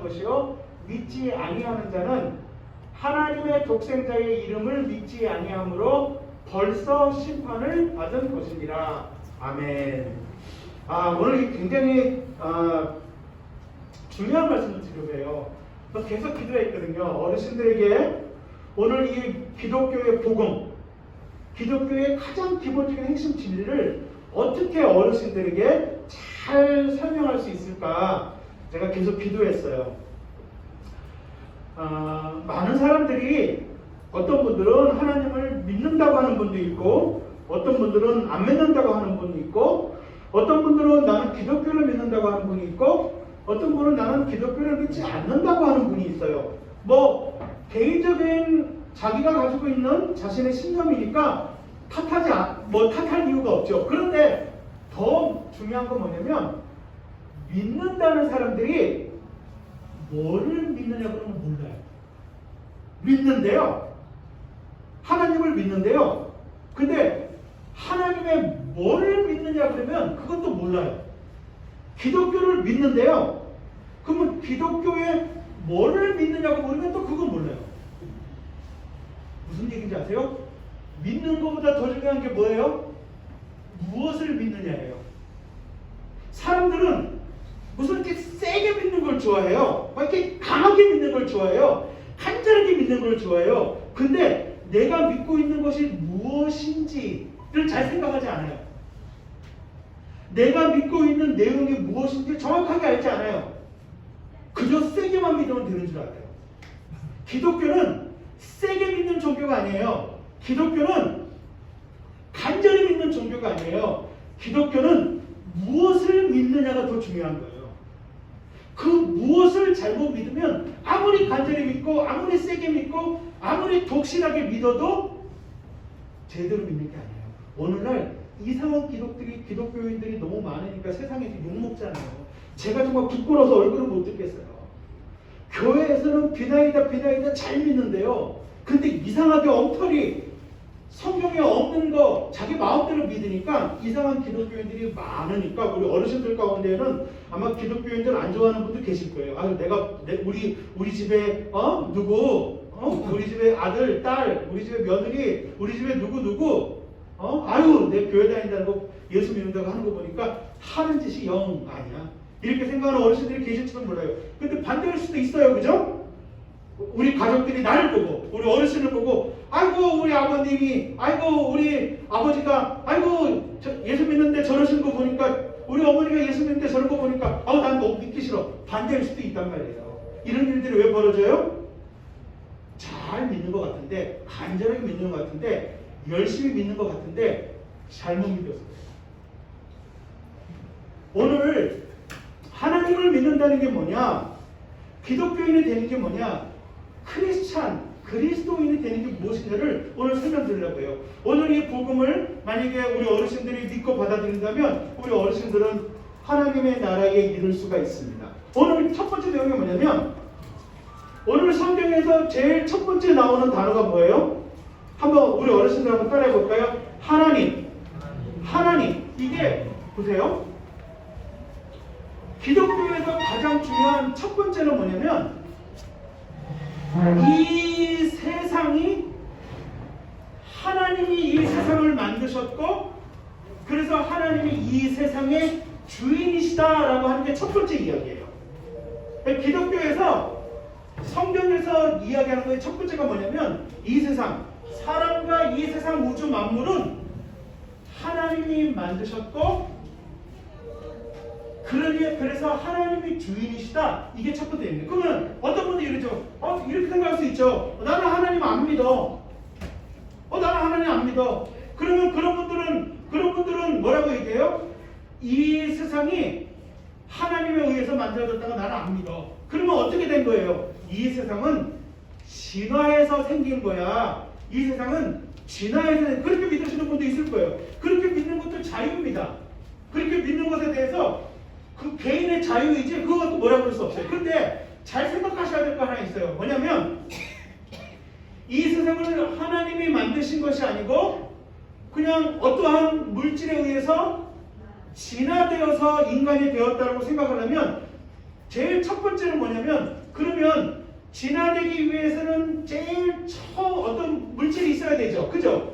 것이요 믿지 아니하는 자는 하나님의 독생자의 이름을 믿지 아니하므로 벌써 심판을 받은 것이니라. 아멘. 오늘 굉장히 중요한 말씀을 드리려고 해요. 계속 기도했거든요. 어르신들에게 오늘 이 기독교의 복음, 기독교의 가장 기본적인 핵심 진리를 어떻게 어르신들에게 잘 설명할 수 있을까 제가 계속 기도했어요. 많은 사람들이 어떤 분들은 하나님을 믿는다고 하는 분도 있고 어떤 분들은 안 믿는다고 하는 분도 있고 어떤 분들은 나는 기독교를 믿는다고 하는 분이 있고 어떤 분은 나는 기독교를 믿지 않는다고 하는 분이 있어요. 개인적인 자기가 가지고 있는 자신의 신념이니까 탓할 이유가 없죠. 그런데 더 중요한 건 뭐냐면 믿는다는 사람들이 뭐를 믿느냐 그러면 몰라요. 믿는데요. 하나님을 믿는데요. 근데 하나님의 뭐를 믿느냐 그러면 그것도 몰라요. 기독교를 믿는데요. 그러면 기독교의 뭐를 믿느냐고 물으면 또 그건 몰라요. 무슨 얘기인지 아세요? 믿는 것보다 더 중요한 게 뭐예요? 무엇을 믿느냐예요. 사람들은 무슨 이렇게 세게 믿는 걸 좋아해요. 이렇게 강하게 믿는 걸 좋아해요. 간절하게 믿는 걸 좋아해요. 근데 내가 믿고 있는 것이 무엇인지를 잘 생각하지 않아요. 내가 믿고 있는 내용이 무엇인지 정확하게 알지 않아요. 그저 세게만 믿으면 되는 줄 알아요. 기독교는 세게 믿는 종교가 아니에요. 기독교는 간절히 믿는 종교가 아니에요. 기독교는 무엇을 믿느냐가 더 중요한 거예요. 그 무엇을 잘못 믿으면 아무리 간절히 믿고 아무리 세게 믿고 아무리 독실하게 믿어도 제대로 믿는 게 아니에요. 오늘날 이상한 기독교인들이 너무 많으니까 세상에서 욕먹잖아요. 제가 정말 부끄러워서 얼굴을 못 듣겠어요. 교회에서는 비나이다 잘 믿는데요. 근데 이상하게 엉터리 성경에 없는 거 자기 마음대로 믿으니까 이상한 기독교인들이 많으니까 우리 어르신들 가운데는 아마 기독교인들 안 좋아하는 분도 계실 거예요. 우리 집에 누구 우리 집에 아들, 딸, 우리 집에 며느리, 우리 집에 누구 내 교회 다닌다고 예수 믿는다고 하는 거 보니까 하는 짓이 영 아니야. 이렇게 생각하는 어르신들이 계실지도 몰라요. 근데 반대일 수도 있어요. 그죠? 우리 가족들이 나를 보고 우리 어르신을 보고 아이고 우리 아버님이 아이고 우리 아버지가 아이고 예수 믿는데 저러신 거 보니까 우리 어머니가 예수 믿는데 저런 거 보니까 난 너무 믿기 싫어. 반대일 수도 있단 말이에요. 이런 일들이 왜 벌어져요? 잘 믿는 것 같은데 간절하게 믿는 것 같은데 열심히 믿는 것 같은데 잘못 믿었어요. 오늘 하나님을 믿는다는 게 뭐냐? 기독교인이 되는 게 뭐냐? 그리스도인이 되는 게 무엇인가를 오늘 설명드리려고 해요. 오늘 이 복음을 만약에 우리 어르신들이 믿고 받아들인다면 우리 어르신들은 하나님의 나라에 이를 수가 있습니다. 오늘 첫 번째 내용이 뭐냐면 오늘 성경에서 제일 첫 번째 나오는 단어가 뭐예요? 한번 우리 어르신들 한번 따라해 볼까요? 하나님. 이게 보세요. 기독교에서 가장 중요한 첫 번째는 뭐냐면 이 세상이 하나님이 이 세상을 만드셨고 그래서 하나님이 이 세상의 주인이시다라고 하는 게 첫 번째 이야기예요. 기독교에서 성경에서 이야기하는 거의 첫 번째가 뭐냐면 이 세상, 사람과 이 세상 우주 만물은 하나님이 만드셨고 그래서 하나님이 주인이시다. 이게 첫 번째입니다. 그러면 어떤 분들이 이러죠. 이렇게 생각할 수 있죠. 나는 하나님 안 믿어. 나는 하나님 안 믿어. 그러면 그런 분들은 뭐라고 얘기해요? 이 세상이 하나님에 의해서 만들어졌다가 나는 안 믿어. 그러면 어떻게 된 거예요? 이 세상은 진화해서 생긴 거야. 이 세상은 진화해서 그렇게 믿으시는 분도 있을 거예요. 그렇게 믿는 것도 자유입니다. 그렇게 믿는 것에 대해서 그 개인의 자유이지 그것도 뭐라고 할 수 없어요. 그런데 잘 생각하셔야 될 거 하나 있어요. 뭐냐면 이 세상을 하나님이 만드신 것이 아니고 그냥 어떠한 물질에 의해서 진화되어서 인간이 되었다고 생각을 하면 제일 첫 번째는 뭐냐면, 그러면 진화되기 위해서는 제일 처음 어떤 물질이 있어야 되죠. 그죠?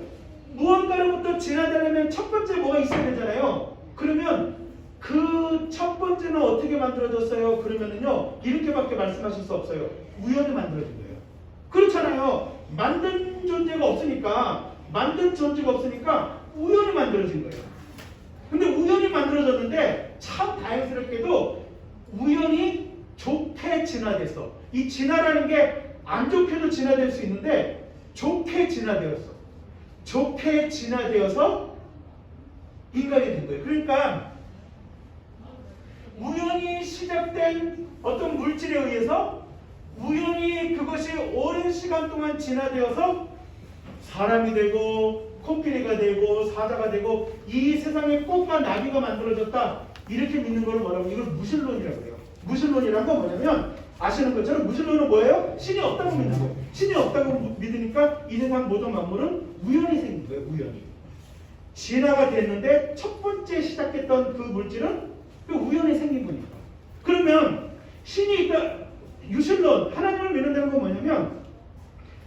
무언가로부터 진화되려면 첫 번째 뭐가 있어야 되잖아요. 그러면 그 첫 번째는 어떻게 만들어졌어요? 그러면은요, 이렇게밖에 말씀하실 수 없어요. 우연히 만들어진 거예요. 그렇잖아요. 만든 존재가 없으니까 우연히 만들어진 거예요. 근데 우연히 만들어졌는데 참 다행스럽게도 우연히 좋게 진화됐어. 이 진화라는 게 안 좋게도 진화될 수 있는데 좋게 진화되었어. 좋게 진화되어서 인간이 된 거예요. 그러니까 우연히 시작된 어떤 물질에 의해서 우연히 그것이 오랜 시간 동안 진화되어서 사람이 되고 코끼리가 되고 사자가 되고 이 세상에 꽃과 나비가 만들어졌다. 이렇게 믿는 걸 뭐라고? 이걸 무신론이라고 해요. 무신론이란 건 뭐냐면 아시는 것처럼 무신론은 뭐예요? 신이 없다고 믿는 거예요. 신이 없다고 믿으니까 이 세상 모든 만물은 우연히 생긴 거예요. 우연히. 진화가 됐는데 첫 번째 시작했던 그 물질은 그 우연히 생긴 거니까. 그러면 신이 있다. 유신론, 하나님을 믿는다는 건 뭐냐면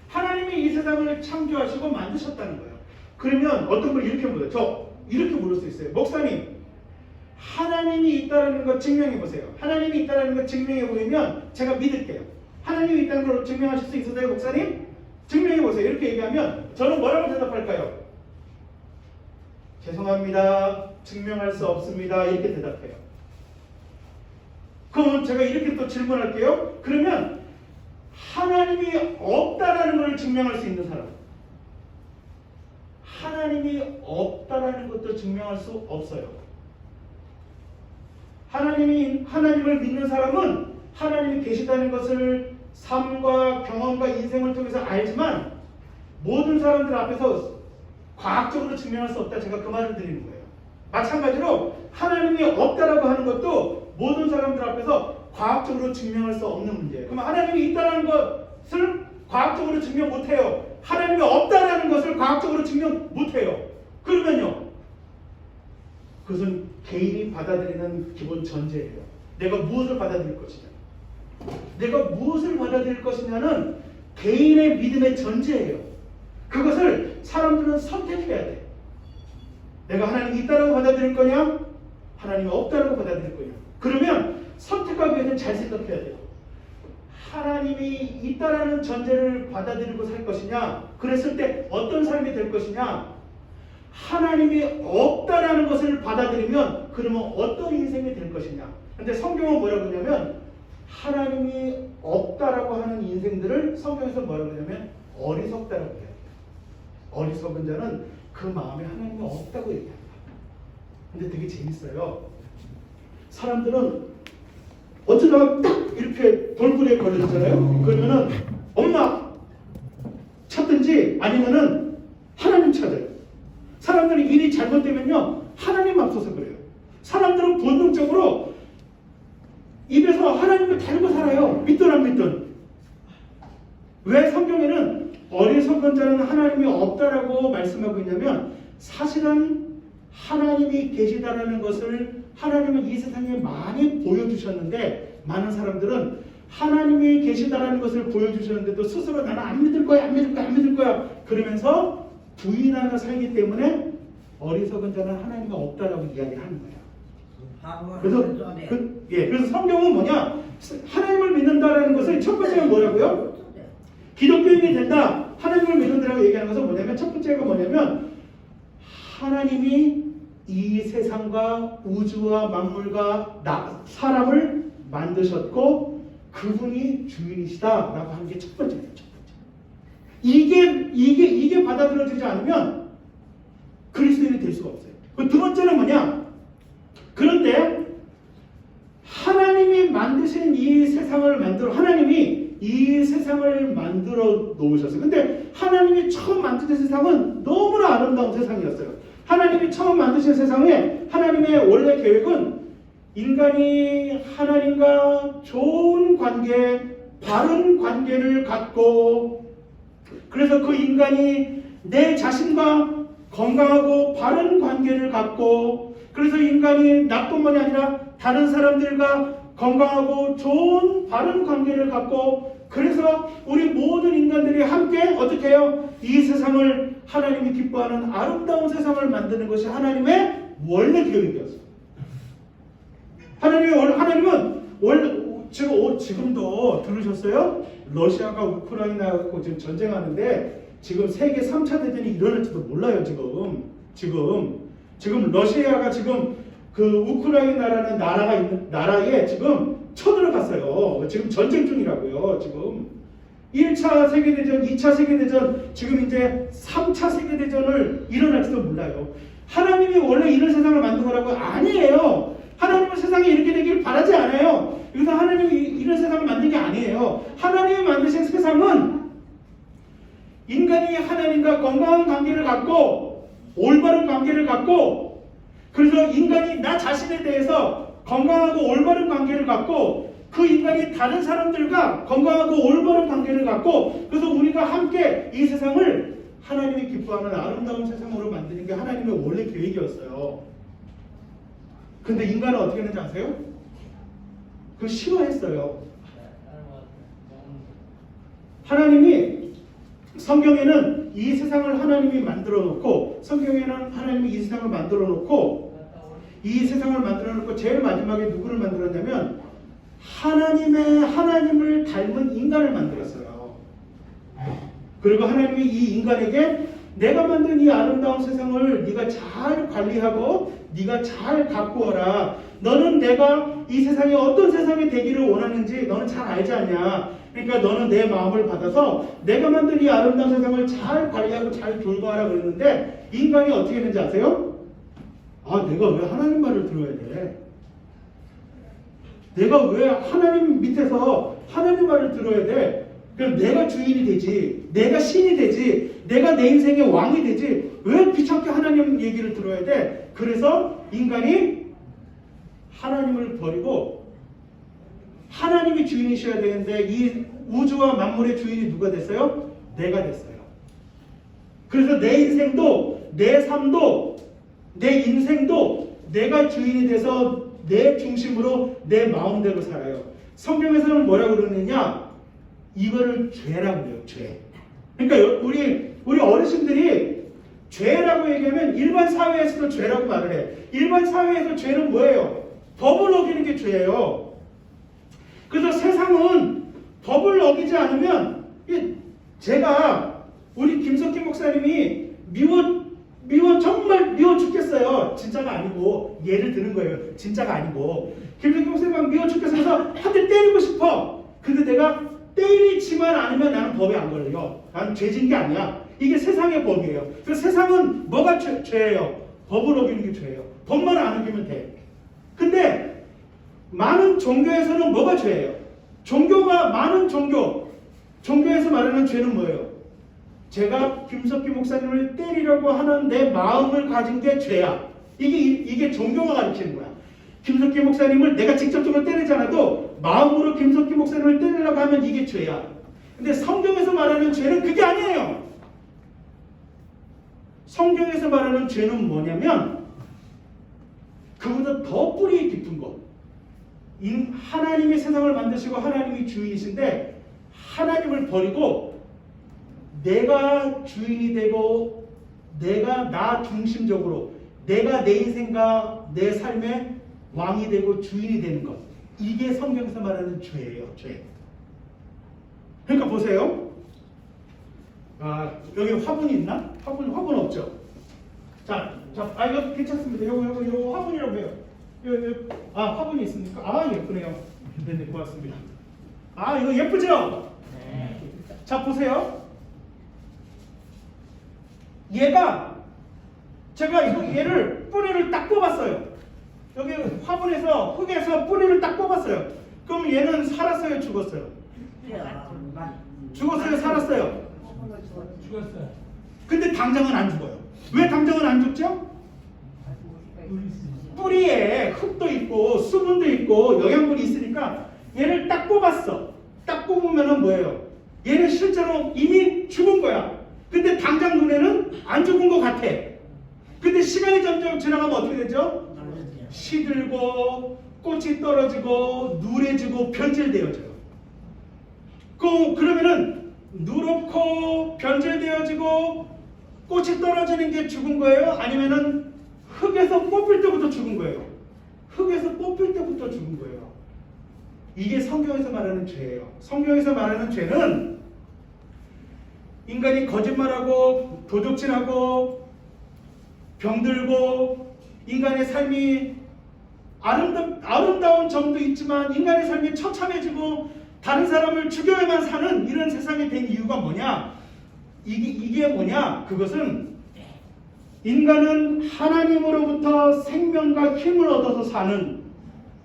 하나님이 이 세상을 창조하시고 만드셨다는 거예요. 그러면 어떤 걸 이렇게 물어요. 저 이렇게 물을 수 있어요. 목사님, 하나님이 있다는 거 증명해 보세요. 하나님이 있다는 거 증명해 보이면 제가 믿을게요. 하나님이 있다는 걸 증명하실 수 있으세요, 목사님? 증명해 보세요. 이렇게 얘기하면 저는 뭐라고 대답할까요? 죄송합니다. 증명할 수 없습니다. 이렇게 대답해요. 그럼 제가 이렇게 또 질문할게요. 그러면 하나님이 없다라는 걸 증명할 수 있는 사람. 하나님이 없다라는 것도 증명할 수 없어요. 하나님을 믿는 사람은 하나님이 계시다는 것을 삶과 경험과 인생을 통해서 알지만 모든 사람들 앞에서 과학적으로 증명할 수 없다. 제가 그 말을 드리는 거예요. 마찬가지로 하나님이 없다라고 하는 것도 모든 사람들 앞에서 과학적으로 증명할 수 없는 문제예요. 그럼 하나님이 있다는 것을 과학적으로 증명 못해요. 하나님이 없다라는 것을 과학적으로 증명 못해요. 그러면요, 그것은 개인이 받아들이는 기본 전제예요. 내가 무엇을 받아들일 것이냐. 내가 무엇을 받아들일 것이냐는 개인의 믿음의 전제예요. 그것을 사람들은 선택해야 돼. 내가 하나님이 있다라고 받아들일 거냐? 하나님이 없다라고 받아들일 거냐? 그러면 선택하기 위해서는 잘 생각해야 돼요. 하나님이 있다라는 전제를 받아들이고 살 것이냐? 그랬을 때 어떤 삶이 될 것이냐? 하나님이 없다라는 것을 받아들이면 그러면 어떤 인생이 될 것이냐? 근데 성경은 뭐라고 하냐면 하나님이 없다라고 하는 인생들을 성경에서 뭐라고 하냐면 어리석다라고 해요. 어리석은 자는 그 마음에 하나님이 없다고 얘기합니다. 근데 되게 재밌어요. 사람들은 어쩌다가 딱 이렇게 돌부리에 걸렸잖아요. 그러면은 엄마 찾든지 아니면은 하나님 찾아요. 사람들이 일이 잘못되면요, 하나님 앞서서 그래요. 사람들은 본능적으로 입에서 하나님을 달고 살아요. 믿든 안 믿든. 왜 성경에는 어리석은 자는 하나님이 없다라고 말씀하고 있냐면 사실은 하나님이 계시다라는 것을 하나님은 이 세상에 많이 보여주셨는데 많은 사람들은 하나님이 계시다라는 것을 보여주셨는데도 스스로 나는 안 믿을 거야, 안 믿을 거야, 안 믿을 거야 그러면서 부인하며 살기 때문에 어리석은 자는 하나님이 없다라고 이야기하는 거예요. 그래서 성경은 뭐냐? 하나님을 믿는다라는 것을 첫 번째가 뭐라고요? 기독교인이 된다. 하나님을 믿는다라고 얘기하는 것은 뭐냐면 첫 번째가 뭐냐면 하나님이 이 세상과 우주와 만물과 사람을 만드셨고 그분이 주인이시다라고 하는 게 첫 번째예요. 첫 번째. 이게 받아들여지지 않으면 그리스도인이 될 수가 없어요. 두 번째는 뭐냐? 그런데 하나님이 만드신 이 세상을 하나님이 이 세상을 만들어 놓으셨어요. 근데 하나님이 처음 만드신 세상은 너무나 아름다운 세상이었어요. 하나님이 처음 만드신 세상에 하나님의 원래 계획은 인간이 하나님과 좋은 관계, 바른 관계를 갖고 그래서 그 인간이 내 자신과 건강하고 바른 관계를 갖고 그래서 인간이 나뿐만이 아니라 다른 사람들과 건강하고 좋은 바른 관계를 갖고 그래서 우리 모든 인간들이 함께 어떻게 해요? 이 세상을 하나님이 기뻐하는 아름다운 세상을 만드는 것이 하나님의 원래 계획이었어요. 하나님은 원래 지금도 들으셨어요? 러시아가 우크라이나하고 지금 전쟁하는데 지금 세계 3차 대전이 일어날지도 몰라요. 지금 러시아가 지금 그 우크라이나라는 나라에 지금 쳐들어갔어요. 지금 전쟁 중이라고요. 지금 1차 세계대전, 2차 세계대전, 지금 이제 3차 세계대전을 일어날지도 몰라요. 하나님이 원래 이런 세상을 만든 거라고 아니에요. 하나님은 세상이 이렇게 되길 바라지 않아요. 그래서 하나님이 이런 세상을 만든 게 아니에요. 하나님이 만드신 세상은 인간이 하나님과 건강한 관계를 갖고 올바른 관계를 갖고 그래서 인간이 나 자신에 대해서 건강하고 올바른 관계를 갖고 그 인간이 다른 사람들과 건강하고 올바른 관계를 갖고 그래서 우리가 함께 이 세상을 하나님이 기뻐하는 아름다운 세상으로 만드는 게 하나님의 원래 계획이었어요. 근데 인간은 어떻게 했는지 아세요? 그걸 싫어했어요. 하나님이 성경에는 이 세상을 하나님이 만들어 놓고 성경에는 하나님이 이 세상을 만들어 놓고 이 세상을 만들어 놓고 제일 마지막에 누구를 만들었냐면 하나님을 닮은 인간을 만들었어요. 그리고 하나님이 이 인간에게 내가 만든 이 아름다운 세상을 네가 잘 관리하고 네가 잘 가꾸어라. 너는 내가 이 세상이 어떤 세상이 되기를 원하는지 너는 잘 알지 않냐. 그러니까 너는 내 마음을 받아서 내가 만든 이 아름다운 세상을 잘 관리하고 잘 돌봐라 그랬는데 인간이 어떻게 했는지 아세요? 아, 내가 왜 하나님 말을 들어야 돼? 내가 왜 하나님 밑에서 하나님 말을 들어야 돼? 그럼 내가 주인이 되지, 내가 신이 되지, 내가 내 인생의 왕이 되지, 왜 귀찮게 하나님 얘기를 들어야 돼? 그래서 인간이 하나님을 버리고 하나님이 주인이셔야 되는데 이 우주와 만물의 주인이 누가 됐어요? 내가 됐어요. 그래서 내 인생도 내 삶도 내 인생도 내가 주인이 돼서 내 중심으로 내 마음대로 살아요. 성경에서는 뭐라고 그러느냐? 이거를 죄라고 해요. 죄. 그러니까 우리 어르신들이 죄라고 얘기하면 일반 사회에서도 죄라고 말을 해. 일반 사회에서 죄는 뭐예요? 법을 어기는 게 죄예요. 그래서 세상은 법을 어기지 않으면 제가 우리 김석희 목사님이 정말 미워 죽겠어요. 진짜가 아니고 예를 드는 거예요. 진짜가 아니고 김석희 목사님 미워 죽겠어 해서 한 대 때리고 싶어. 근데 내가 때리지만 않으면 나는 법에 안 걸려요. 나는 죄진 게 아니야. 이게 세상의 법이에요. 그래서 세상은 뭐가 죄예요? 법을 어기는 게 죄예요. 법만 안 어기면 돼. 근데 많은 종교에서는 뭐가 죄예요? 많은 종교에서 말하는 죄는 뭐예요? 제가 김석희 목사님을 때리려고 하는 내 마음을 가진 게 죄야. 이게 종교가 가르치는 거야. 김석희 목사님을 내가 직접적으로 때리지 않아도 마음으로 김석희 목사님을 때리려고 하면 이게 죄야. 근데 성경에서 말하는 죄는 그게 아니에요. 성경에서 말하는 죄는 뭐냐면 그보다 더 뿌리 깊은 것. 하나님이 세상을 만드시고 하나님이 주인이신데 하나님을 버리고 내가 주인이 되고 내가 나 중심적으로 내가 내 인생과 내 삶의 왕이 되고 주인이 되는 것. 이게 성경에서 말하는 죄예요. 죄. 그러니까 보세요. 여기 화분이 있나? 화분 없죠? 이거 괜찮습니다. 이거 화분이라고 해요. 화분이 있습니까? 예쁘네요. 네, 고맙습니다. 이거 예쁘죠? 네. 자, 보세요. 제가 얘를 뿌리를 딱 뽑았어요. 여기 화분에서 흙에서 뿌리를 딱 뽑았어요. 그럼 얘는 살았어요, 죽었어요? 죽었어요, 살았어요? 죽었어요. 근데 당장은 안 죽어요. 왜 당장은 안 죽죠? 뿌리에 흙도 있고 수분도 있고 영양분이 있으니까 얘를 딱 뽑았어. 딱 뽑으면은 뭐예요? 얘는 실제로 이미 죽은 거야. 근데 당장 눈에는 안 죽은 것 같아. 근데 시간이 점점 지나가면 어떻게 되죠? 시들고 꽃이 떨어지고 누래지고 변질되어져요. 그러면은 누렇고 변질되어지고 꽃이 떨어지는 게 죽은 거예요? 아니면은 흙에서 뽑힐 때부터 죽은 거예요? 흙에서 뽑힐 때부터 죽은 거예요. 이게 성경에서 말하는 죄예요. 성경에서 말하는 죄는 인간이 거짓말하고 도둑질하고 병들고 인간의 삶이 아름다운 점도 있지만 인간의 삶이 처참해지고 다른 사람을 죽여야만 사는 이런 세상이 된 이유가 뭐냐? 이게 뭐냐? 그것은 인간은 하나님으로부터 생명과 힘을 얻어서 사는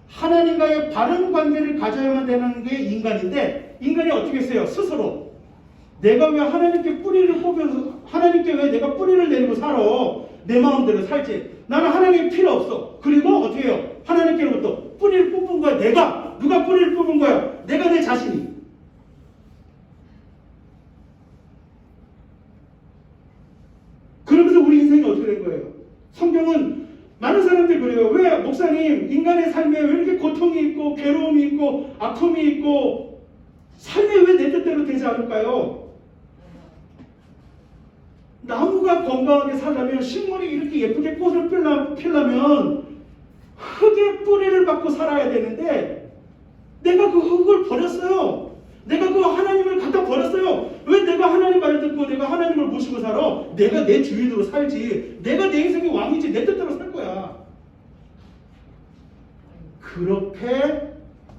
하나님과의 바른 관계를 가져야만 되는 게 인간인데 인간이 어떻게 했어요? 스스로 내가 왜 하나님께 뿌리를 뽑아서 하나님께 왜 내가 뿌리를 내리고 살아? 내 마음대로 살지. 나는 하나님 필요 없어. 그리고 어떻게 해요? 하나님께로부터 뿌리를 뽑은 거야. 내가. 누가 뿌리를 뽑은 거야? 내가 내 자신이. 그러면서 우리 인생이 어떻게 된 거예요? 성경은 많은 사람들이 그래요. 왜 목사님 인간의 삶에 왜 이렇게 고통이 있고 괴로움이 있고 아픔이 있고 삶이 왜 내 뜻대로 되지 않을까요? 나무가 건강하게 살려면 식물이 이렇게 예쁘게 꽃을 피려면 흙의 뿌리를 받고 살아야 되는데 내가 그 흙을 버렸어요. 내가 그 하나님을 갖다 버렸어요. 왜 내가 하나님 말을 듣고 내가 하나님을 모시고 살아? 내가 내 주인으로 살지. 내가 내 인생의 왕이지. 내 뜻대로 살 거야. 그렇게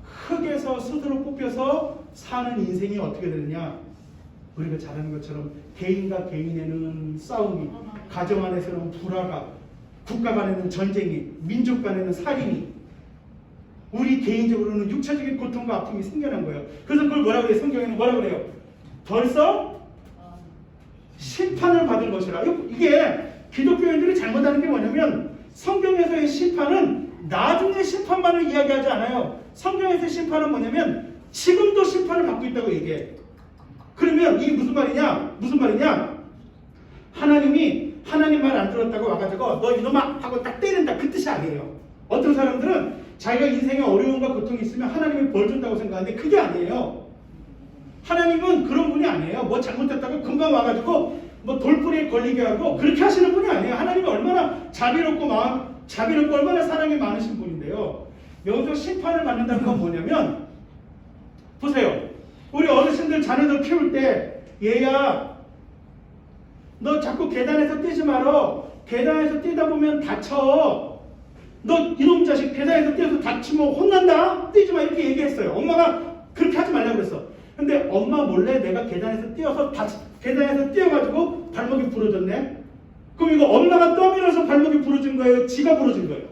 흙에서 스스로 뽑혀서 사는 인생이 어떻게 되느냐? 우리가 잘 아는 것처럼 개인과 개인에는 싸움이, 가정 안에서는 불화가, 국가 간에는 전쟁이, 민족 간에는 살인이, 우리 개인적으로는 육체적인 고통과 아픔이 생겨난 거예요. 그래서 그걸 뭐라고 그래요? 성경에는 뭐라고 그래요? 벌써 심판을 받은 것이라. 이게 기독교인들이 잘못하는 게 뭐냐면 성경에서의 심판은 나중에 심판만을 이야기하지 않아요. 성경에서의 심판은 뭐냐면 지금도 심판을 받고 있다고 얘기해. 그러면 이게 무슨 말이냐? 무슨 말이냐? 하나님이 하나님 말 안 들었다고 와가지고 너 이놈아 하고 딱 때린다 그 뜻이 아니에요. 어떤 사람들은 자기가 인생에 어려움과 고통이 있으면 하나님이 벌 준다고 생각하는데 그게 아니에요. 하나님은 그런 분이 아니에요. 뭐 잘못했다고 금방 와가지고 뭐 돌뿌리에 걸리게 하고 그렇게 하시는 분이 아니에요. 하나님이 얼마나 자비롭고 얼마나 사랑이 많으신 분인데요. 여기서 심판을 받는다는 건 뭐냐면 보세요. 우리 어르신들 자녀들 키울 때 얘야 너 자꾸 계단에서 뛰지 마라. 계단에서 뛰다 보면 다쳐. 너 이놈 자식 계단에서 뛰어서 다치면 혼난다. 뛰지 마 이렇게 얘기했어요. 엄마가 그렇게 하지 말라고 그랬어. 근데 엄마 몰래 내가 계단에서 계단에서 뛰어가지고 발목이 부러졌네. 그럼 이거 엄마가 떠밀어서 발목이 부러진 거예요? 지가 부러진 거예요?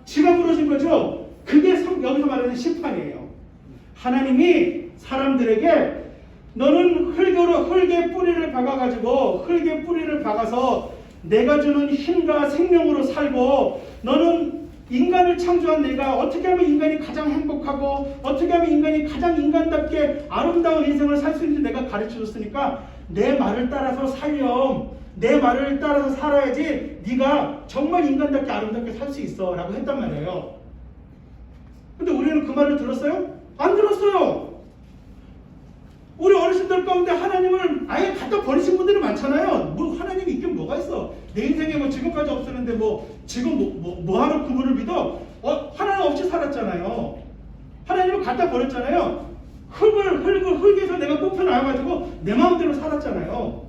지가 부러진 거죠? 그게 여기서 말하는 심판이에요. 하나님이 사람들에게 너는 흙에 뿌리를 박아가지고 흙에 뿌리를 박아서 내가 주는 힘과 생명으로 살고 너는 인간을 창조한 내가 어떻게 하면 인간이 가장 행복하고 어떻게 하면 인간이 가장 인간답게 아름다운 인생을 살 수 있는지 내가 가르쳐줬으니까 내 말을 따라서 살렴. 내 말을 따라서 살아야지 네가 정말 인간답게 아름답게 살 수 있어 라고 했단 말이에요. 근데 우리는 그 말을 들었어요? 안 들었어요. 우리 어르신들 가운데 하나님을 아예 갖다 버리신 분들이 많잖아요. 뭐 하나님이 있긴 뭐가 있어. 내 인생에 뭐 지금까지 없었는데 뭐 지금 뭐하러 그분을 믿어? 하나님 없이 살았잖아요. 하나님을 갖다 버렸잖아요. 흙에서 내가 뽑혀 나와가지고 내 마음대로 살았잖아요.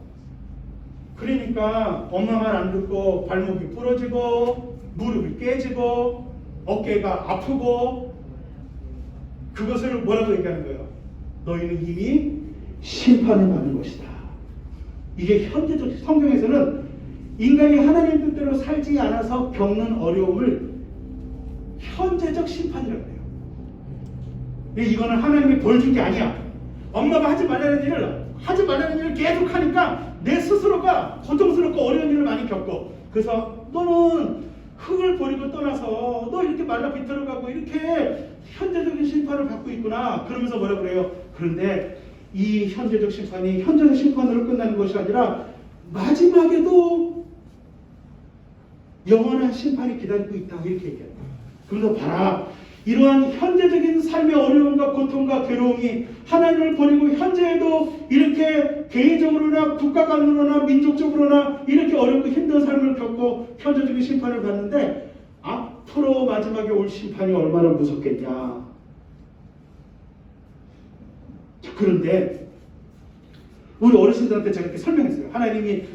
그러니까 엄마 말 안 듣고 발목이 부러지고 무릎이 깨지고 어깨가 아프고 그것을 뭐라고 얘기하는 거예요? 너희는 이미 심판을 받는 것이다. 이게 현재적 성경에서는 인간이 하나님 뜻대로 살지 않아서 겪는 어려움을 현재적 심판이라고 해요. 이거는 하나님이 벌 준 게 아니야. 엄마가 하지 말라는 일을 계속 하니까 내 스스로가 고통스럽고 어려운 일을 많이 겪고 그래서 너는 흙을 버리고 떠나서 너 이렇게 말라 비틀어가고 이렇게 현재적인 심판을 받고 있구나. 그러면서 뭐라 그래요? 그런데 이 현재적 심판이 현재적 심판으로 끝나는 것이 아니라 마지막에도 영원한 심판이 기다리고 있다. 이렇게 얘기해요. 그래서 봐라. 이러한 현재적인 삶의 어려움과 고통과 괴로움이 하나님을 버리고 현재에도 이렇게 개인적으로나 국가 간으로나 민족적으로나 이렇게 어렵고 힘든 삶을 겪고 현재적인 심판을 받는데 앞으로 마지막에 올 심판이 얼마나 무섭겠냐. 자, 그런데 우리 어르신들한테 제가 이렇게 설명했어요.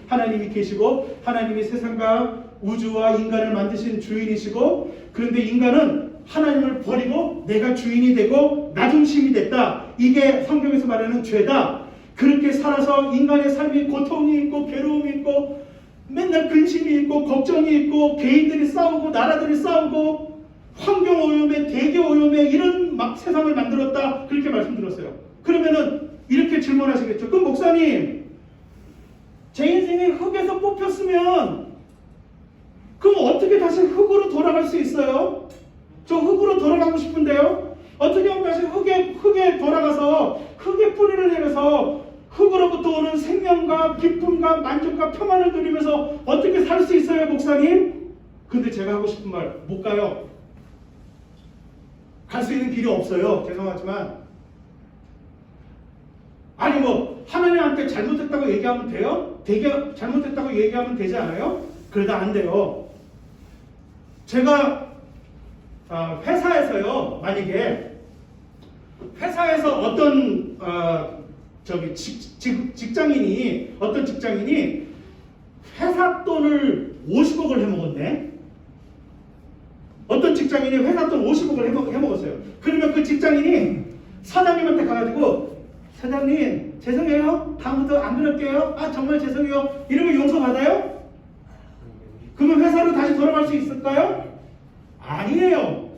하나님이 계시고 하나님이 세상과 우주와 인간을 만드신 주인이시고, 그런데 인간은 하나님을 버리고 내가 주인이 되고 나 중심이 됐다. 이게 성경에서 말하는 죄다. 그렇게 살아서 인간의 삶이 고통이 있고 괴로움이 있고 맨날 근심이 있고 걱정이 있고 개인들이 싸우고 나라들이 싸우고 환경 오염에 대기 오염에 이런 막 세상을 만들었다. 그렇게 말씀드렸어요. 그러면은 이렇게 질문하시겠죠. 그럼 목사님, 제 인생이 흙에서 뽑혔으면 그럼 어떻게 다시 흙으로 돌아갈 수 있어요? 저 흙으로 돌아가고 싶은데요. 어떻게 하면 다시 흙에 돌아가서 흙에 뿌리를 내려서 흙으로부터 오는 생명과 기쁨과 만족과 평안을 누리면서 어떻게 살 수 있어요, 목사님? 근데 제가 하고 싶은 말, 못 가요. 갈 수 있는 길이 없어요. 죄송하지만. 아니 뭐 하나님한테 잘못했다고 얘기하면 돼요? 되게 잘못했다고 얘기하면 되지 않아요? 그러다 안 돼요. 제가 회사에서요, 만약에 회사에서 어떤 직장인이 회사 돈을 50억을 해먹었네. 어떤 직장인이 회사 돈 50억을 해먹었어요. 그러면 그 직장인이 사장님한테 가가지고, 사장님 죄송해요, 다음부터 안 그럴게요, 정말 죄송해요, 이러면 용서받아요? 그러면 회사로 다시 돌아갈 수 있을까요? 아니에요.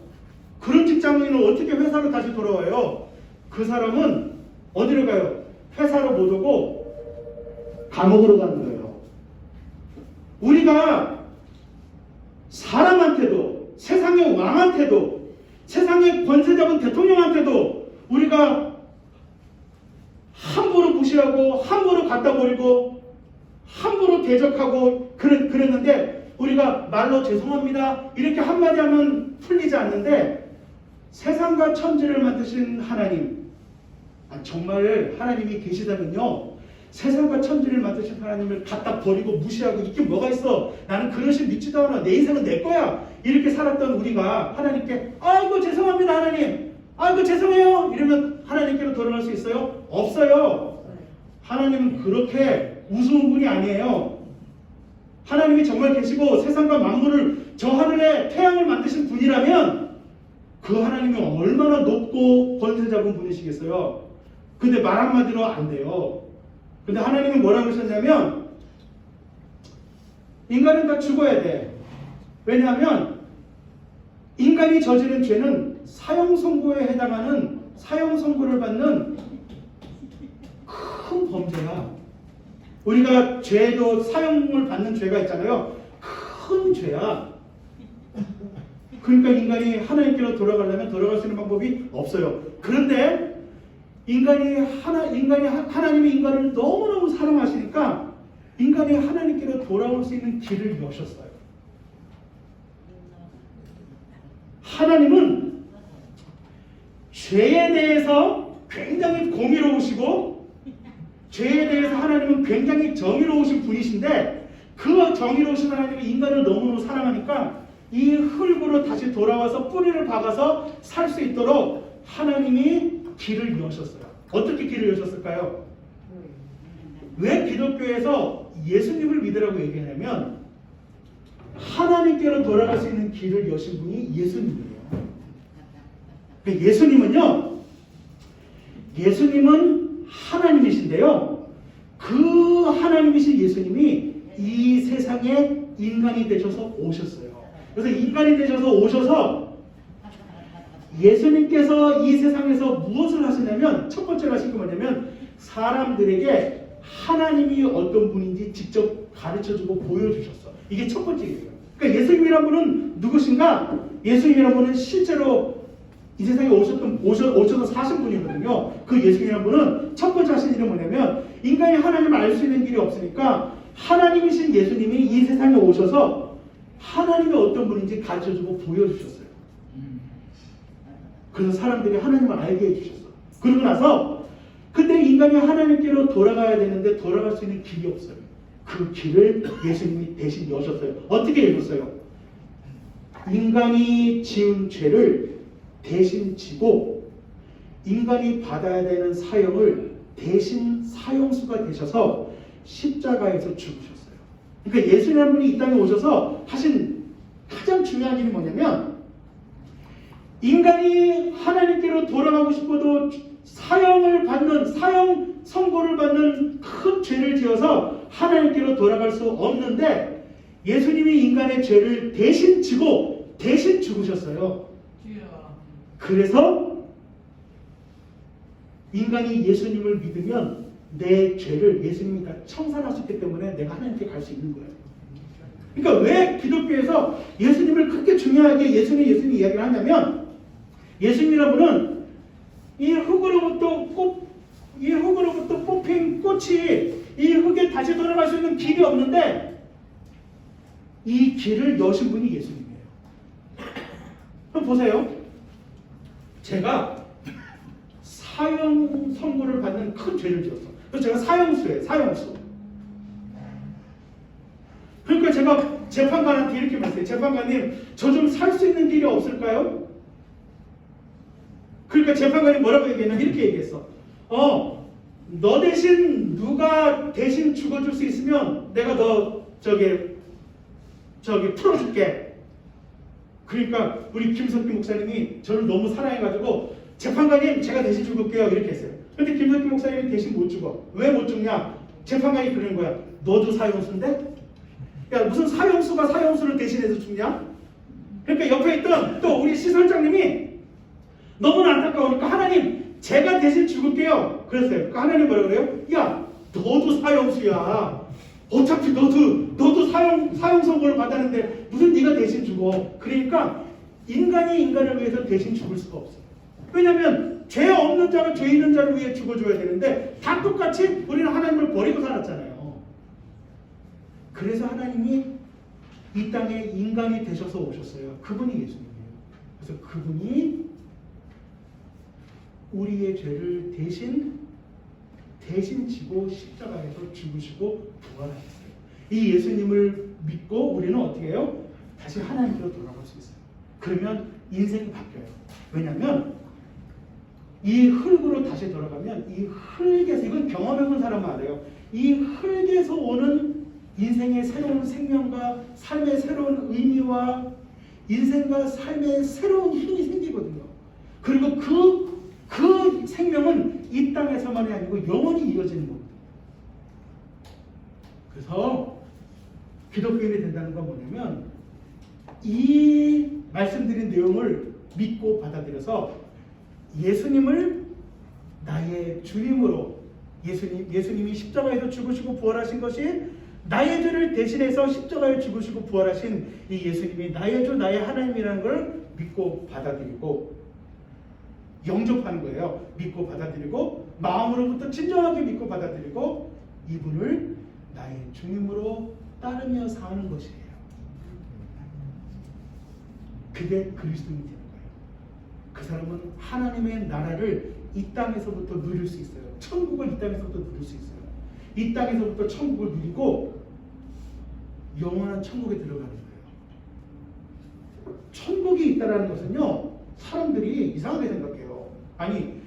그런 직장인은 어떻게 회사로 다시 돌아와요? 그 사람은 어디로 가요? 회사로 못 오고 감옥으로 가는 거예요. 우리가 사람한테도, 세상의 왕한테도, 세상의 권세 잡은 대통령한테도 우리가 함부로 무시하고 함부로 갖다 버리고 함부로 대적하고 그랬는데, 우리가 말로 죄송합니다 이렇게 한마디 하면 풀리지 않는데, 세상과 천지를 만드신 하나님, 정말 하나님이 계시다면요, 세상과 천지를 만드신 하나님을 갖다 버리고 무시하고 이게 뭐가 있어, 나는 그런 신 믿지도 않아, 내 인생은 내 거야, 이렇게 살았던 우리가 하나님께 아이고 죄송합니다 하나님, 아이고 죄송해요 이러면 하나님께로 돌아갈 수 있어요? 없어요. 하나님은 그렇게 우스운 분이 아니에요. 하나님이 정말 계시고 세상과 만물을, 저 하늘에 태양을 만드신 분이라면 그 하나님이 얼마나 높고 권세 잡은 분이시겠어요. 근데 말 한마디로 안 돼요. 근데 하나님은 뭐라고 하셨냐면, 인간은 다 죽어야 돼. 왜냐하면 인간이 저지른 죄는 사형 선고에 해당하는, 사형 선고를 받는 큰 범죄야. 우리가 죄도 사형을 받는 죄가 있잖아요. 큰 죄야. 그러니까 인간이 하나님께로 돌아가려면 돌아갈 수 있는 방법이 없어요. 그런데 하나님이 인간을 너무너무 사랑하시니까 인간이 하나님께로 돌아올 수 있는 길을 여셨어요. 하나님은 죄에 대해서 굉장히 공의로우시고, 죄에 대해서 하나님은 굉장히 정의로우신 분이신데, 그 정의로우신 하나님이 인간을 너무너무 사랑하니까 이 흙으로 다시 돌아와서 뿌리를 박아서 살 수 있도록 하나님이 길을 여셨어요. 어떻게 길을 여셨을까요? 왜 기독교에서 예수님을 믿으라고 얘기하냐면, 하나님께로 돌아갈 수 있는 길을 여신 분이 예수님이에요. 예수님은 하나님이신데요, 그 하나님이신 예수님이 이 세상에 인간이 되셔서 오셨어요. 그래서 인간이 되셔서 오셔서 예수님께서 이 세상에서 무엇을 하시냐면, 첫 번째로 하신 게 뭐냐면 사람들에게 하나님이 어떤 분인지 직접 가르쳐주고 보여주셨어. 이게 첫 번째 얘기예요. 그러니까 예수님이란 분은 누구신가? 예수님이란 분은 실제로 이 세상에 오셔서 사신 분이거든요. 그 예수님이란 분은 첫 번째 하신 일은 뭐냐면, 인간이 하나님을 알 수 있는 길이 없으니까 하나님이신 예수님이 이 세상에 오셔서 하나님이 어떤 분인지 가르쳐주고 보여주셨어요. 그래서 사람들이 하나님을 알게 해주셨어. 그러고 나서 근데 인간이 하나님께로 돌아가야 되는데 돌아갈 수 있는 길이 없어요. 그 길을 예수님이 대신 여셨어요. 어떻게 여셨어요? 인간이 지은 죄를 대신 지고 인간이 받아야 되는 사형을 대신 사형수가 되셔서 십자가에서 죽으셨어요. 그러니까 예수님이라는 분이 이 땅에 오셔서 하신 가장 중요한 일이 뭐냐면 인간이 하나님께로 돌아가고 싶어도 사형 선고를 받는 큰 죄를 지어서 하나님께로 돌아갈 수 없는데 예수님이 인간의 죄를 대신 지고 대신 죽으셨어요. 그래서 인간이 예수님을 믿으면 내 죄를 예수님이 다 청산할 수 있기 때문에 내가 하나님께 갈 수 있는 거예요. 그러니까 왜 기독교에서 예수님을 그렇게 중요하게 예수님 이야기를 하냐면 예수님이라는 분은 이 흙으로부터 뽑힌 꽃이 이 흙에 다시 돌아갈 수 있는 길이 없는데 이 길을 여신 분이 예수님이에요. 그럼 보세요. 제가 사형 선고를 받는 큰 죄를 지었어. 그래서 제가 사형수예요. 사형수. 그러니까 제가 재판관한테 이렇게 말했어요. 재판관님, 저 좀 살 수 있는 길이 없을까요? 그러니까 재판관이 뭐라고 얘기했냐? 이렇게 얘기했어. 너 대신 누가 대신 죽어줄 수 있으면 내가 너 저기 풀어줄게. 그러니까 우리 김석기 목사님이 저를 너무 사랑해가지고 재판관님 제가 대신 죽을게요 이렇게 했어요. 근데 김석기 목사님이 대신 못 죽어. 왜 못 죽냐? 재판관이 그러는 거야. 너도 사형수인데? 야 무슨 사형수가 사형수를 대신해서 죽냐? 그러니까 옆에 있던 또 우리 시설장님이 너무나 안타까우니까 하나님 제가 대신 죽을게요 그랬어요. 그러니까 하나님 뭐라 그래요? 야 너도 사형수야. 어차피 너도 사형 선고를 받았는데 무슨 네가 대신 죽어. 그러니까 인간이 인간을 위해서 대신 죽을 수가 없어요. 왜냐하면 죄 없는 자가 죄 있는 자를 위해 죽어줘야 되는데 다 똑같이 우리는 하나님을 버리고 살았잖아요. 그래서 하나님이 이 땅에 인간이 되셔서 오셨어요. 그분이 예수님이에요. 그래서 그분이 우리의 죄를 대신 지고 십자가에서 죽으시고 부활하셨어요. 이 예수님을 믿고 우리는 어떻게 해요? 다시 하나님께로 돌아갈 수 있어요. 그러면 인생이 바뀌어요. 왜냐하면 이 흙으로 다시 돌아가면 이 흙에서, 이건 경험해본 사람은 알아요. 이 흙에서 오는 인생의 새로운 생명과 삶의 새로운 의미와 인생과 삶의 새로운 힘이 생기거든요. 그리고 그 생명은 이 땅에서만이 아니고 영원히 이어지는 겁니다. 그래서 기독교인이 된다는 건 뭐냐면 이 말씀드린 내용을 믿고 받아들여서 예수님을 나의 주님으로 예수님이 십자가에서 죽으시고 부활하신 것이 나의 죄를 대신해서 십자가에 죽으시고 부활하신 이 예수님이 나의 주 나의 하나님이라는 걸 믿고 받아들이고 영접하는 거예요. 믿고 받아들이고 마음으로부터 진정하게 믿고 받아들이고 이분을 나의 주님으로 따르며 사는 것이에요. 그게 그리스도인이 되는 거예요. 그 사람은 하나님의 나라를 이 땅에서부터 누릴 수 있어요. 천국을 이 땅에서부터 누릴 수 있어요. 이 땅에서부터 천국을 누리고 영원한 천국에 들어가는 거예요. 천국이 있다는 것은요, 사람들이 이상하게 생각해요. 아니,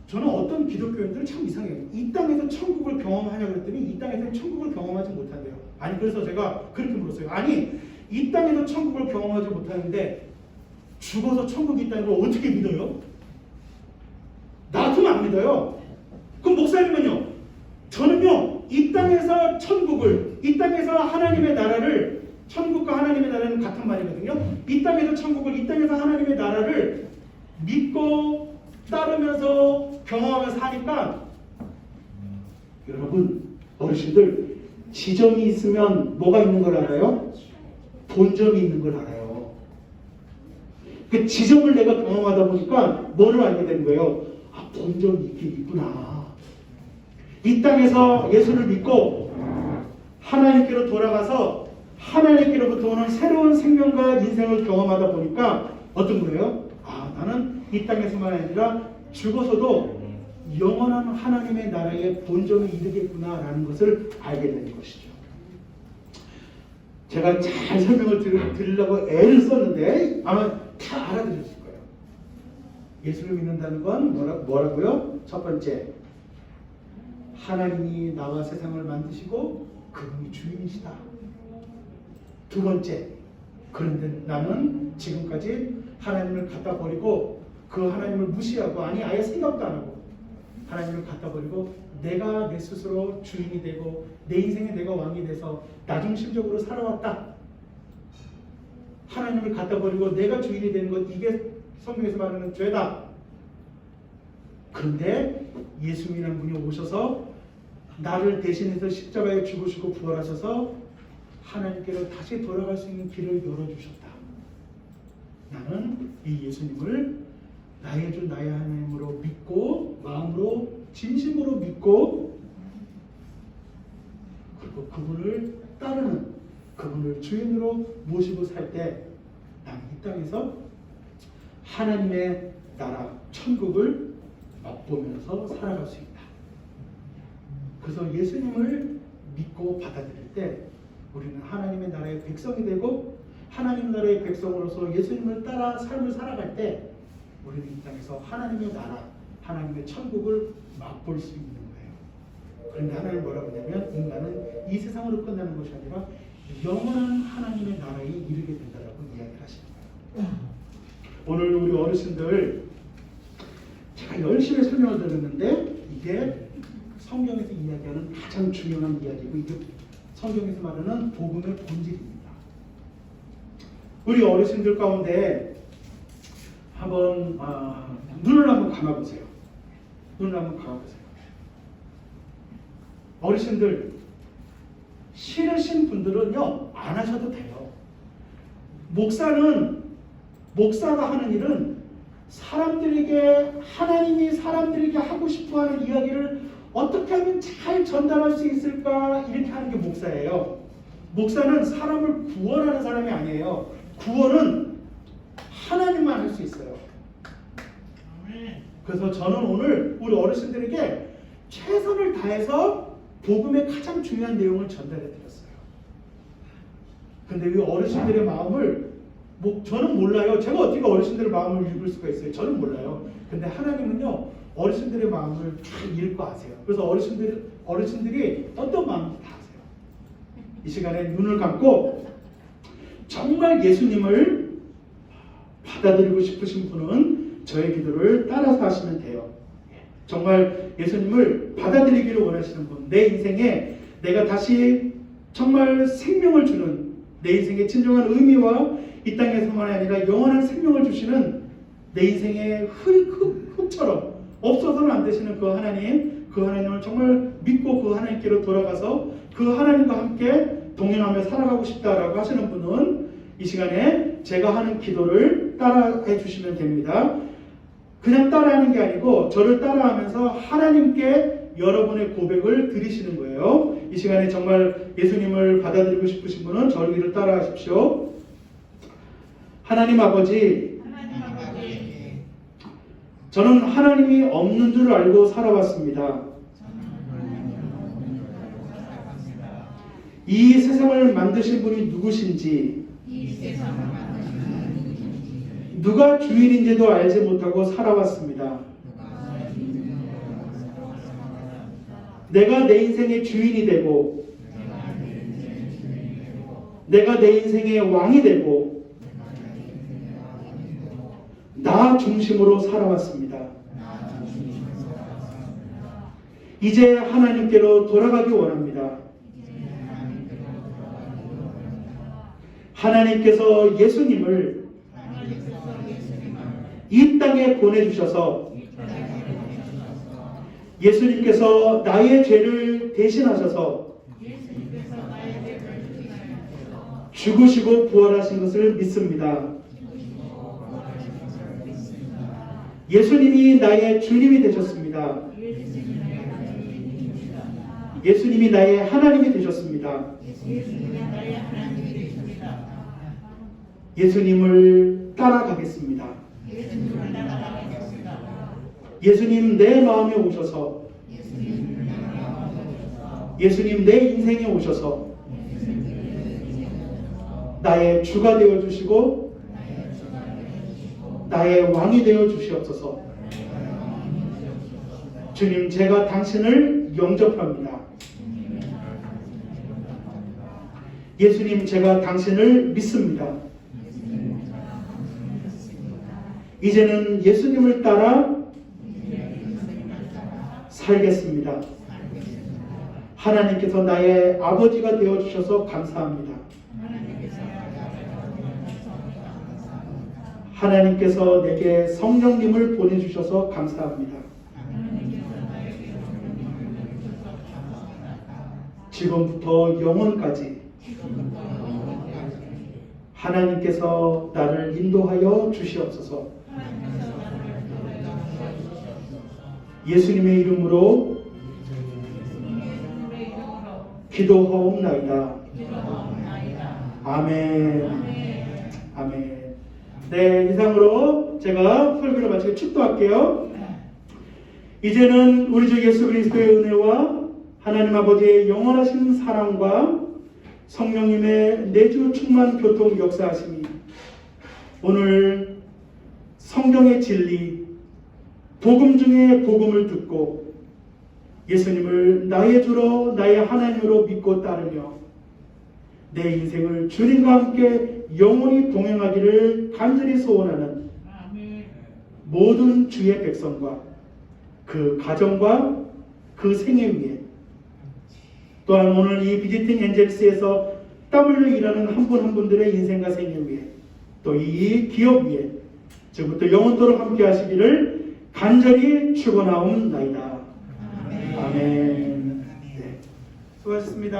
저는 어떤 기독교인들은 참 이상해요. 이 땅에서 천국을 경험하냐 그랬더니 이 땅에서 천국을 경험하지 못한대요. 아니, 그래서 제가 그렇게 물었어요. 아니, 이 땅에서 천국을 경험하지 못하는데 죽어서 천국이 있다는 걸 어떻게 믿어요? 나 같으면 안 믿어요. 그럼 목사님은요? 저는요, 이 땅에서 천국을, 이 땅에서 하나님의 나라를, 천국과 하나님의 나라는 같은 말이거든요. 이 땅에서 천국을, 이 땅에서 하나님의 나라를 믿고 따르면서 경험하면서 하니까, 여러분 어르신들, 지점이 있으면 뭐가 있는 걸 알아요? 본점이 있는 걸 알아요. 그 지점을 내가 경험하다 보니까 뭐를 알게 된 거예요? 아, 본점이 있긴 있구나. 이 땅에서 예수를 믿고 하나님께로 돌아가서 하나님께로부터 오는 새로운 생명과 인생을 경험하다 보니까 어떤 거예요? 아, 나는 이 이 땅에서만 아니라 죽어서도 영원한 하나님의 나라의 본점에 이르겠구나라는 것을 알게 되는 것이죠. 제가 잘 설명을 드리려고 애를 썼는데 아마 다 알아들으실 거예요. 예수를 믿는다는 건 뭐라고요? 첫 번째, 하나님이 나와 세상을 만드시고 그분이 주인이시다. 두 번째, 그런데 나는 지금까지 하나님을 갖다 버리고 그 하나님을 무시하고 아예 생각도 안 하고 하나님을 갖다 버리고 내가 내 스스로 주인이 되고 내 인생에 내가 왕이 돼서 나중심적으로 살아왔다. 하나님을 갖다 버리고 내가 주인이 되는 것, 이게 성경에서 말하는 죄다. 그런데 예수님이라는 분이 오셔서 나를 대신해서 십자가에 죽으시고 부활하셔서 하나님께로 다시 돌아갈 수 있는 길을 열어주셨다. 나는 이 예수님을 나의 주 나의 하나님으로 믿고 마음으로 진심으로 믿고 그리고 그분을 따르는, 그분을 주인으로 모시고 살 때 나는 이 땅에서 하나님의 나라 천국을 맛보면서 살아갈 수 있다. 그래서 예수님을 믿고 받아들일 때 우리는 하나님의 나라의 백성이 되고 하나님 나라의 백성으로서 예수님을 따라 삶을 살아갈 때 우리는 이 땅에서 하나님의 나라, 하나님의 천국을 맛볼 수 있는 거예요. 그런데 하나님 뭐라고 하냐면 인간은 이 세상으로 끝나는 것이 아니라 영원한 하나님의 나라에 이르게 된다라고 이야기를 하시는 거예요. 오늘 우리 어르신들 제가 열심히 설명을 들었는데 이게 성경에서 이야기하는 가장 중요한 이야기고 이게 성경에서 말하는 복음의 본질입니다. 우리 어르신들 가운데 한번 눈을 한번 감아보세요. 눈을 한번 감아보세요. 어르신들 싫으신 분들은요 안 하셔도 돼요. 목사가 하는 일은 하나님이 사람들에게 하고 싶어하는 이야기를 어떻게 하면 잘 전달할 수 있을까 이렇게 하는 게 목사예요. 목사는 사람을 구원하는 사람이 아니에요. 구원은 하나님만 할 수 있어요. 그래서 저는 오늘 우리 어르신들에게 최선을 다해서 복음의 가장 중요한 내용을 전달해 드렸어요. 근데 이 어르신들의 마음을 저는 몰라요. 제가 어떻게 어르신들의 마음을 읽을 수가 있어요? 저는 몰라요. 근데 하나님은요 어르신들의 마음을 다 읽고 아세요. 그래서 어르신들이 어떤 마음인지 다 아세요. 이 시간에 눈을 감고 정말 예수님을 받아들이고 싶으신 분은 저의 기도를 따라서 하시면 돼요. 정말 예수님을 받아들이기를 원하시는 분, 내 인생에 내가 다시 정말 생명을 주는, 내 인생의 진정한 의미와 이 땅에서만 아니라 영원한 생명을 주시는 내 인생의 흙처럼 없어서는 안 되시는 그 하나님을 정말 믿고 그 하나님께로 돌아가서 그 하나님과 함께 동행하며 살아가고 싶다라고 하시는 분은 이 시간에 제가 하는 기도를 따라해 주시면 됩니다. 그냥 따라하는 게 아니고 저를 따라하면서 하나님께 여러분의 고백을 드리시는 거예요. 이 시간에 정말 예수님을 받아들이고 싶으신 분은 저를 따라하십시오. 하나님 아버지, 저는 하나님이 없는 줄 알고 살아왔습니다. 이 세상을 만드신 분이 누구신지, 누가 주인인지도 알지 못하고 살아왔습니다. 내가 내 인생의 주인이 되고 내가 내 인생의 왕이 되고 나 중심으로 살아왔습니다. 이제 하나님께로 돌아가기 원합니다. 하나님께서 예수님을 이 땅에 보내주셔서 예수님께서 나의 죄를 대신하셔서 죽으시고 부활하신 것을 믿습니다. 예수님이 나의 주님이 되셨습니다. 예수님이 나의 하나님이 되셨습니다. 예수님을 따라가겠습니다. 예수님 내 마음에 오셔서 예수님 내 인생에 오셔서 나의 주가 되어 주시고 나의 왕이 되어 주시옵소서. 주님, 제가 당신을 영접합니다. 예수님, 제가 당신을 믿습니다. 이제는 예수님을 따라 살겠습니다. 하나님께서 나의 아버지가 되어 주셔서 감사합니다. 하나님께서 내게 성령님을 보내주셔서 감사합니다. 지금부터 영원까지 하나님께서 나를 인도하여 주시옵소서. 예수님의 이름으로 기도하옵나이다. 아멘. 아멘. 네, 이상으로 제가 설교를 마치고 축도할게요. 이제는 우리 주 예수 그리스도의 은혜와 하나님 아버지의 영원하신 사랑과 성령님의 내주 충만 교통 역사하심이 오늘 성경의 진리, 복음 중에 복음을 듣고 예수님을 나의 주로 나의 하나님으로 믿고 따르며 내 인생을 주님과 함께 영원히 동행하기를 간절히 소원하는 모든 주의 백성과 그 가정과 그 생애 위에 또한 오늘 이 비지팅 엔젤스에서 땀 흘려 일하는 한 분 한 분들의 인생과 생애 위에 또 이 기업 위에 지금부터 영원토록 함께 하시기를 간절히 축원하옵나이다. 아멘. 네. 수고하셨습니다.